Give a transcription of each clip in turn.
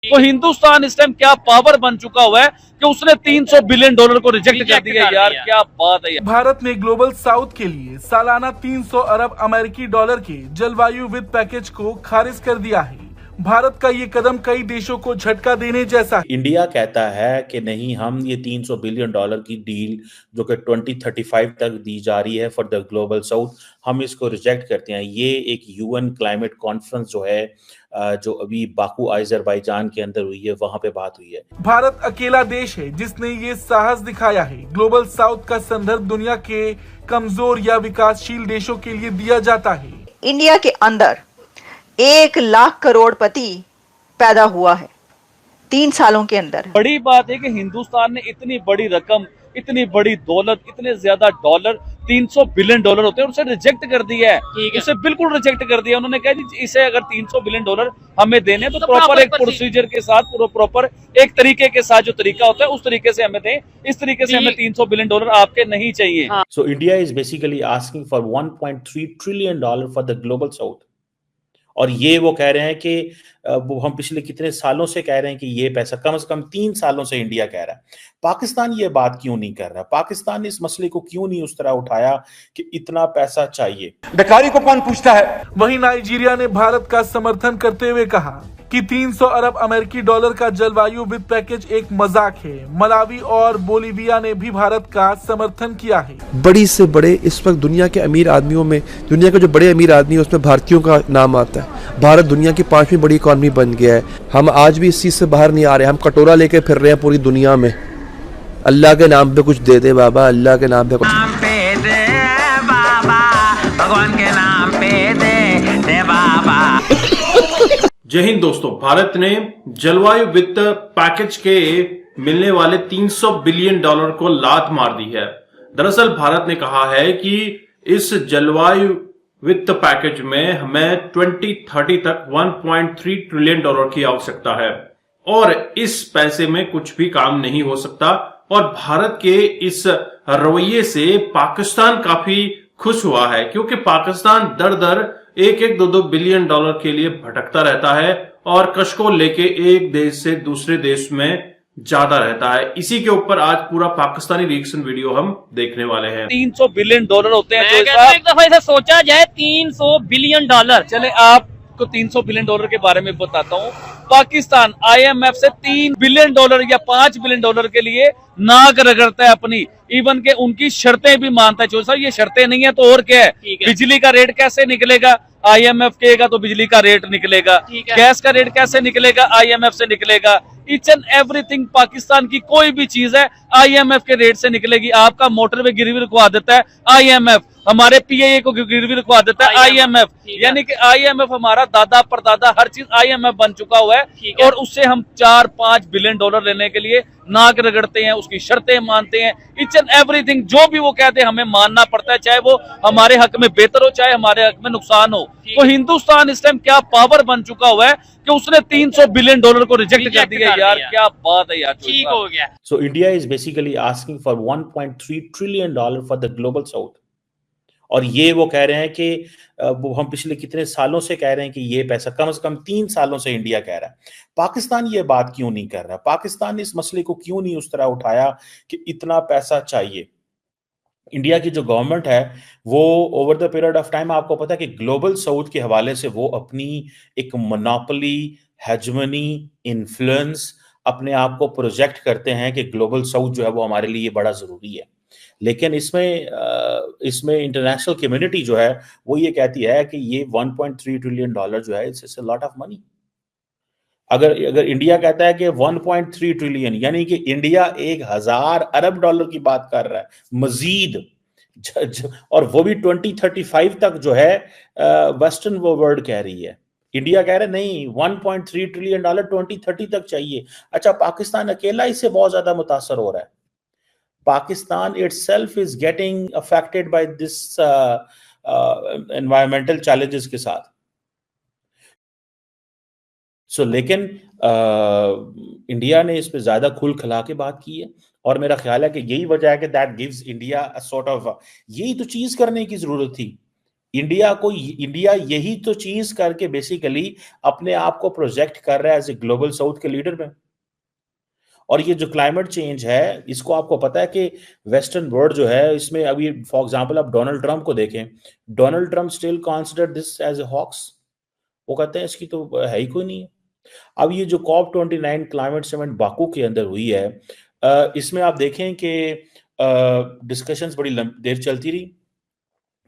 तो हिंदुस्तान इस टाइम क्या पावर बन चुका हुआ है कि उसने 300 बिलियन डॉलर को रिजेक्ट कर दिया। यार क्या बात है यार। भारत ने ग्लोबल साउथ के लिए सालाना 300 अरब अमेरिकी डॉलर के जलवायु वित्त पैकेज को खारिज कर दिया है। भारत का ये कदम कई देशों को झटका देने जैसा है। इंडिया कहता है कि नहीं, हम ये 300 बिलियन डॉलर की डील जो कि 2035 तक दी जा रही है फॉर द ग्लोबल साउथ, हम इसको रिजेक्ट करते हैं। ये एक यूएन क्लाइमेट कॉन्फ्रेंस जो है जो अभी बाकू अजरबैजान के अंदर हुई है, वहां पे बात हुई है। भारत अकेला देश है जिसने ये साहस दिखाया है। ग्लोबल साउथ का संदर्भ दुनिया के कमजोर या विकासशील देशों के लिए दिया जाता है। इंडिया के अंदर 1 लाख करोड़पति पैदा हुआ है 3 सालों के अंदर। बड़ी बात है कि हिंदुस्तान ने इतनी बड़ी रकम, इतनी बड़ी दौलत, इतने ज्यादा डॉलर, 300 बिलियन डॉलर होते हैं, उसे रिजेक्ट कर दिया है। उसे बिल्कुल रिजेक्ट कर दिया। उन्होंने कहा जी इसे अगर 300 बिलियन डॉलर हमें देने तो प्रॉपर एक प्रोसीजर के साथ, प्रॉपर एक तरीके के साथ, जो तरीका होता है उस तरीके से हमें दें। इस तरीके से हमें 300 बिलियन डॉलर आपके नहीं चाहिए। So India is basically asking for 1.3 trillion dollar for the global south. और ये वो कह रहे हैं कि वो हम पिछले कितने सालों से कह रहे हैं कि ये पैसा कम से कम 3 सालों से इंडिया कह रहा है। पाकिस्तान ये बात क्यों नहीं कर रहा? पाकिस्तान ने इस मसले को क्यों नहीं उस तरह उठाया कि इतना पैसा चाहिए? बेकारी को कौन पूछता है? वहीं नाइजीरिया ने भारत का समर्थन करते हुए कहा कि 300 अरब अमेरिकी डॉलर का जलवायु वित्त पैकेज एक मजाक है। मलावी और बोलीविया ने भी भारत का समर्थन किया है। बड़ी से बड़े इस वक्त दुनिया के अमीर आदमियों में, दुनिया के जो बड़े अमीर आदमी है उसमें भारतीयों का नाम आता है। भारत दुनिया की 5वीं बड़ी इकॉनमी बन गया है। हम आज भी इस चीज से बाहर नहीं आ रहे। हम कटोरा लेके फिर रहे हैं पूरी दुनिया में। अल्लाह के नाम पे कुछ दे दे बाबा, अल्लाह के नाम पे कुछ दे बाबा, भगवान के नाम पे दे बाबा। जय हिंद दोस्तों, भारत ने जलवायु वित्त पैकेज के मिलने वाले 300 बिलियन डॉलर को लात मार दी है। दरअसल भारत ने कहा है कि इस जलवायु वित्त पैकेज में हमें 2030 तक 1.3 ट्रिलियन डॉलर की आवश्यकता है और इस पैसे में कुछ भी काम नहीं हो सकता। और भारत के इस रवैये से पाकिस्तान काफी खुश हुआ है, क्योंकि पाकिस्तान दर दर 1-2 बिलियन डॉलर के लिए भटकता रहता है और कशको लेके एक देश से दूसरे देश में ज्यादा रहता है। इसी के ऊपर आज पूरा पाकिस्तानी रिएक्शन वीडियो हम देखने वाले हैं। 300 बिलियन डॉलर होते हैं। एक दफा इसे सोचा जाए 300 बिलियन डॉलर। चले आपको 300 बिलियन डॉलर के बारे में बताता हूँ। पाकिस्तान IMF से 3 बिलियन डॉलर या 5 बिलियन डॉलर के लिए नाक रगड़ता है अपनी। इवन के उनकी शर्तें भी मानता है। चौधरी साहब ये शर्तें नहीं है तो और क्या है? बिजली का रेट कैसे निकलेगा? IMF कहेगा तो बिजली का रेट निकलेगा। गैस का रेट कैसे निकलेगा? IMF से निकलेगा। ईच एंड एवरीथिंग पाकिस्तान की कोई भी चीज है IMF के रेट से निकलेगी। आपका मोटरवे गिरवी रखवा देता है IMF, हमारे PIA को गिरवी रखवा देता है IMF। यानी कि IMF हमारा दादा परदादा, हर चीज IMF बन चुका हुआ है। और उससे हम 4-5 बिलियन डॉलर लेने के लिए नाक रगड़ते हैं, उसकी शर्तें मानते हैं। ईच एंड एवरीथिंग जो भी वो कहते हैं हमें मानना पड़ता है, चाहे वो हमारे हक में बेहतर हो चाहे हमारे हक में नुकसान हो। तो हिंदुस्तान इस टाइम क्या पावर बन चुका हुआ है कि उसने 300 बिलियन डॉलर को रिजेक्ट कर दिया। यार क्या बात है यार। ठीक हो गया। So India is basically asking for 1.3 trillion dollar for the global south. और ये वो कह रहे हैं कि वो हम पिछले कितने सालों से कह रहे हैं कि ये पैसा कम से कम 3 सालों से इंडिया कह रहा है। पाकिस्तान ये बात क्यों नहीं कर रहा? पाकिस्तान ने इस मसले को क्यों नहीं उस तरह उठाया कि इतना पैसा चाहिए? इंडिया की जो गवर्नमेंट है वो over the period of time, आपको पता है कि ग्लोबल साउथ के हवाले से वो अपनी एक मोनोपोली, हेजमनी, इन्फ्लुएंस अपने आप को प्रोजेक्ट करते हैं कि ग्लोबल साउथ जो है वो हमारे लिए बड़ा जरूरी है। लेकिन इसमें इंटरनेशनल कम्युनिटी जो है वो ये कहती है कि ये 1.3 ट्रिलियन डॉलर जो है it's a lot of money. अगर इंडिया कहता है कि 1.3 ट्रिलियन, यानी कि इंडिया 1000 अरब डॉलर की बात कर रहा है मजीद, और वो भी 2035 तक जो है वेस्टर्न वर्ल्ड कह रही है। इंडिया कह रहा है नहीं, 1.3 ट्रिलियन डॉलर 2030 तक चाहिए। अच्छा, पाकिस्तान अकेला इससे बहुत ज्यादा मुतासर हो रहा है। Pakistan itself is getting affected by this environmental challenges के साथ। लेकिन इंडिया ने इस पे ज्यादा खुल खला के बात की है और मेरा ख्याल है कि यही वजह है कि that gives India a sort of, यही तो चीज करने की जरूरत थी। इंडिया यही तो चीज करके बेसिकली अपने आप को प्रोजेक्ट कर रहा है एज ए ग्लोबल साउथ के लीडर में। और ये जो क्लाइमेट चेंज है, इसको आपको पता है कि वेस्टर्न वर्ल्ड जो है, इसमें अभी फॉर एग्जांपल आप डोनाल्ड ट्रंप को देखें, Donald Trump still consider this as a hoax. वो कहते हैं इसकी तो है ही कोई नहीं है। अब ये जो COP29 क्लाइमेट समिट बाकू के अंदर हुई है, इसमें आप देखें कि डिस्कशंस बड़ी देर चलती रही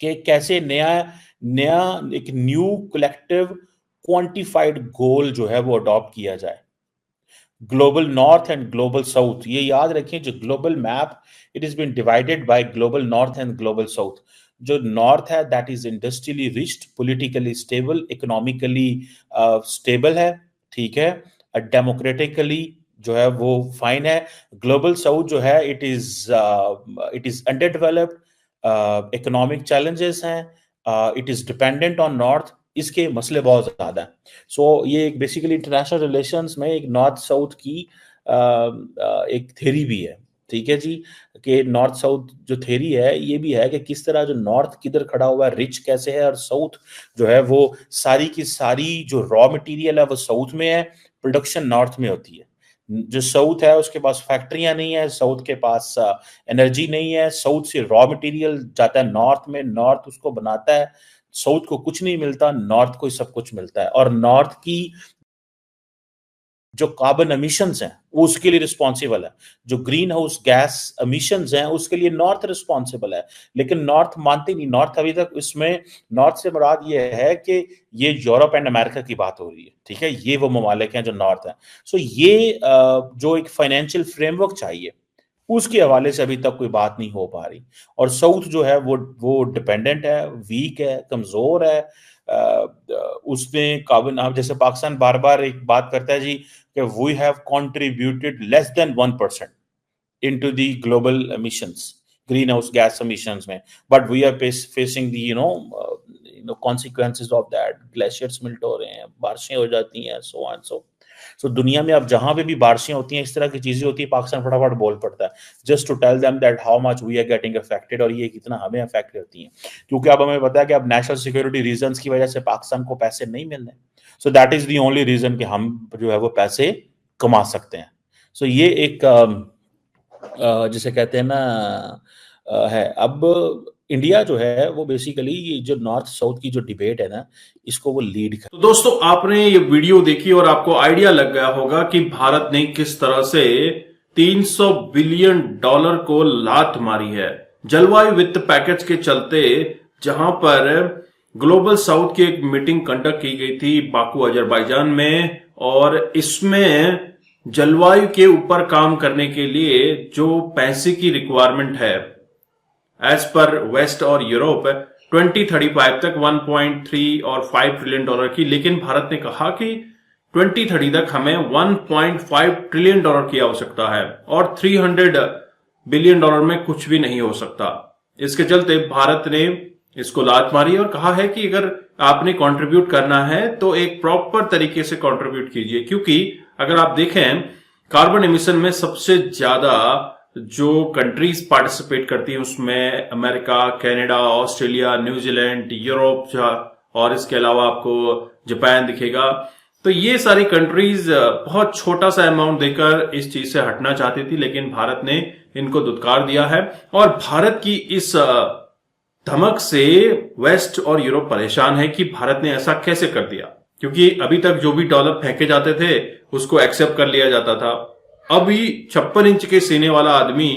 कि कैसे नया एक न्यू कलेक्टिव क्वांटिफाइड गोल जो है वो अडॉप्ट किया जाए, global north and global south. ये याद रखें, जो global map, it is been divided by global north and global south. जो नॉर्थ है that is industrially riched, politically stable, economically stable है, ठीक है, डेमोक्रेटिकली जो है वो फाइन है। ग्लोबल साउथ जो है it is under developed, economic challenges हैं, it is dependent on north, इसके मसले बहुत ज्यादा हैं। सो ये एक बेसिकली इंटरनेशनल रिलेशंस में एक नॉर्थ साउथ की एक थ्योरी भी है, ठीक है जी, कि नॉर्थ साउथ जो थ्योरी है ये भी है कि किस तरह जो नॉर्थ किधर खड़ा हुआ है, रिच कैसे है, और साउथ जो है वो सारी की सारी जो रॉ मटेरियल है वो साउथ में है, प्रोडक्शन नॉर्थ में होती है। जो साउथ है उसके पास फैक्ट्रियां नहीं है, साउथ के पास एनर्जी नहीं है, साउथ से रॉ मटेरियल जाता है नॉर्थ में, नॉर्थ उसको बनाता है, साउथ को कुछ नहीं मिलता, नॉर्थ को सब कुछ मिलता है। और नॉर्थ की जो कार्बन एमिशंस हैं वो उसके लिए रिस्पॉन्सिबल है, जो ग्रीन हाउस गैस एमिशंस हैं उसके लिए नॉर्थ रिस्पॉन्सिबल है। लेकिन नॉर्थ मानते नहीं, नॉर्थ अभी तक इसमें, नॉर्थ से मुराद ये है कि ये यूरोप एंड अमेरिका की बात हो रही है, ठीक है, ये वो ममालिक हैं जो नॉर्थ हैं। सो ये जो एक फाइनेंशियल फ्रेमवर्क चाहिए उसके हवाले से अभी तक कोई बात नहीं हो पा रही। और साउथ जो है वो डिपेंडेंट है, वीक है, कमजोर है, उसमें कार्बन, आप जैसे पाकिस्तान बार बार एक बात करता है जी कि we have contributed less than 1% into the global emissions, greenhouse gas emissions में, but we are facing the you know consequences of that. Glaciers melt हो रहे हैं, बारिशें हो जाती हैं, सो एंड सो दुनिया में अब जहां पे भी बारिशें होती हैं, इस तरह की चीजें होती है, पाकिस्तान फटाफट बोल पड़ता है just to tell them that how much we are getting affected, और ये कितना हमें अफेक्ट करती हैं। क्योंकि अब हमें पता है कि अब नेशनल सिक्योरिटी रीजंस की वजह से पाकिस्तान को पैसे नहीं मिल रहे, so that is the only reason कि हम जो है वो पैसे कमा सकते हैं। सो ये एक जिसे कहते हैं ना है। अब इंडिया जो है वो बेसिकली ये जो नॉर्थ साउथ की जो डिबेट है ना, इसको वो लीड कर। तो दोस्तों, आपने ये वीडियो देखी और आपको आइडिया लग गया होगा कि भारत ने किस तरह से $300 बिलियन को लात मारी है जलवायु वित्त पैकेज के चलते, जहां पर ग्लोबल साउथ की एक मीटिंग कंडक्ट की गई थी बाकू अजरबैजान में, और इसमें जलवायु के ऊपर काम करने के लिए जो पैसे की रिक्वायरमेंट है एज पर वेस्ट और यूरोप 2035 तक 1.3 और 5 ट्रिलियन डॉलर की, लेकिन भारत ने कहा कि 2030 तक हमें 1.5 ट्रिलियन डॉलर की आवश्यकता है और 300 बिलियन डॉलर में कुछ भी नहीं हो सकता। इसके चलते भारत ने इसको लात मारी और कहा है कि अगर आपने कंट्रीब्यूट करना है तो एक प्रॉपर तरीके से कंट्रीब्यूट कीजिए, क्योंकि अगर आप देखें कार्बन एमिशन में सबसे ज्यादा जो कंट्रीज पार्टिसिपेट करती है उसमें America, Canada, Australia, New Zealand, Europe और इसके अलावा आपको जापान दिखेगा। तो ये सारी कंट्रीज बहुत छोटा सा अमाउंट देकर इस चीज से हटना चाहती थी, लेकिन भारत ने इनको दुत्कार दिया है। और भारत की इस धमक से वेस्ट और यूरोप परेशान है कि भारत ने ऐसा कैसे कर दिया, क्योंकि अभी तक जो भी डॉलर फेंके जाते थे उसको एक्सेप्ट कर लिया जाता था। अभी 56 इंच के सीने वाला आदमी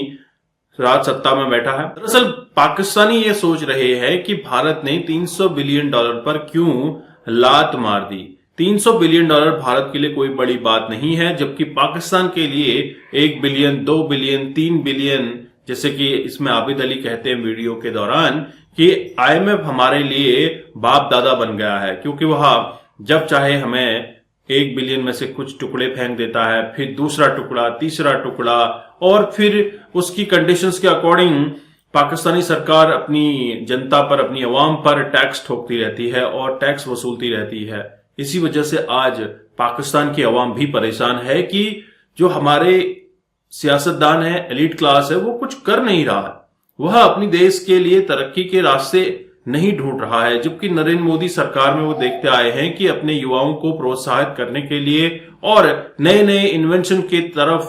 राज सत्ता में बैठा है। दरअसल पाकिस्तानी ये सोच रहे हैं कि भारत ने $300 बिलियन पर क्यों लात मार दी। $300 बिलियन भारत के लिए कोई बड़ी बात नहीं है, जबकि पाकिस्तान के लिए 1 बिलियन, 2 बिलियन, 3 बिलियन, जैसे कि इसमें आबिद अली कहते हैं वीडियो के दौरान कि IMF हमारे लिए बाप दादा बन गया है, क्योंकि वह जब चाहे हमें 1 बिलियन में से कुछ टुकड़े फेंक देता है, फिर दूसरा टुकड़ा, तीसरा टुकड़ा, और फिर उसकी कंडीशंस के अकॉर्डिंग पाकिस्तानी सरकार अपनी जनता पर, अपनी अवाम पर टैक्स ठोकती रहती है और टैक्स वसूलती रहती है। इसी वजह से आज पाकिस्तान की अवाम भी परेशान है कि जो हमारे सियासतदान है, एलीट क्लास है, वो कुछ कर नहीं रहा है। वह अपनी देश के लिए तरक्की के रास्ते नहीं ढूंढ रहा है, जबकि नरेंद्र मोदी सरकार में वो देखते आए हैं कि अपने युवाओं को प्रोत्साहित करने के लिए और नए नए इन्वेंशन की तरफ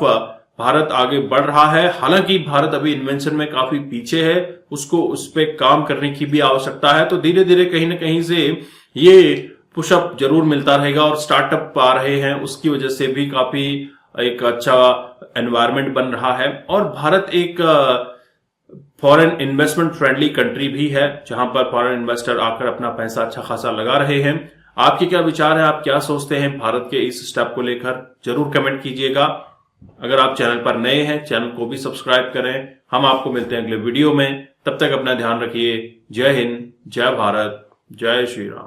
भारत आगे बढ़ रहा है। हालांकि भारत अभी इन्वेंशन में काफी पीछे है, उसको उस पे काम करने की भी आवश्यकता है। तो धीरे धीरे कहीं ना कहीं से ये पुशअप जरूर मिलता रहेगा और स्टार्टअप आ रहे हैं, उसकी वजह से भी काफी एक अच्छा एनवायरनमेंट बन रहा है। और भारत एक फॉरेन इन्वेस्टमेंट फ्रेंडली कंट्री भी है, जहां पर फॉरेन इन्वेस्टर आकर अपना पैसा अच्छा खासा लगा रहे हैं। आपके क्या विचार है, आप क्या सोचते हैं भारत के इस स्टेप को लेकर, जरूर कमेंट कीजिएगा। अगर आप चैनल पर नए हैं, चैनल को भी सब्सक्राइब करें। हम आपको मिलते हैं अगले वीडियो में, तब तक अपना ध्यान रखिए। जय हिंद, जय भारत, जय श्री राम।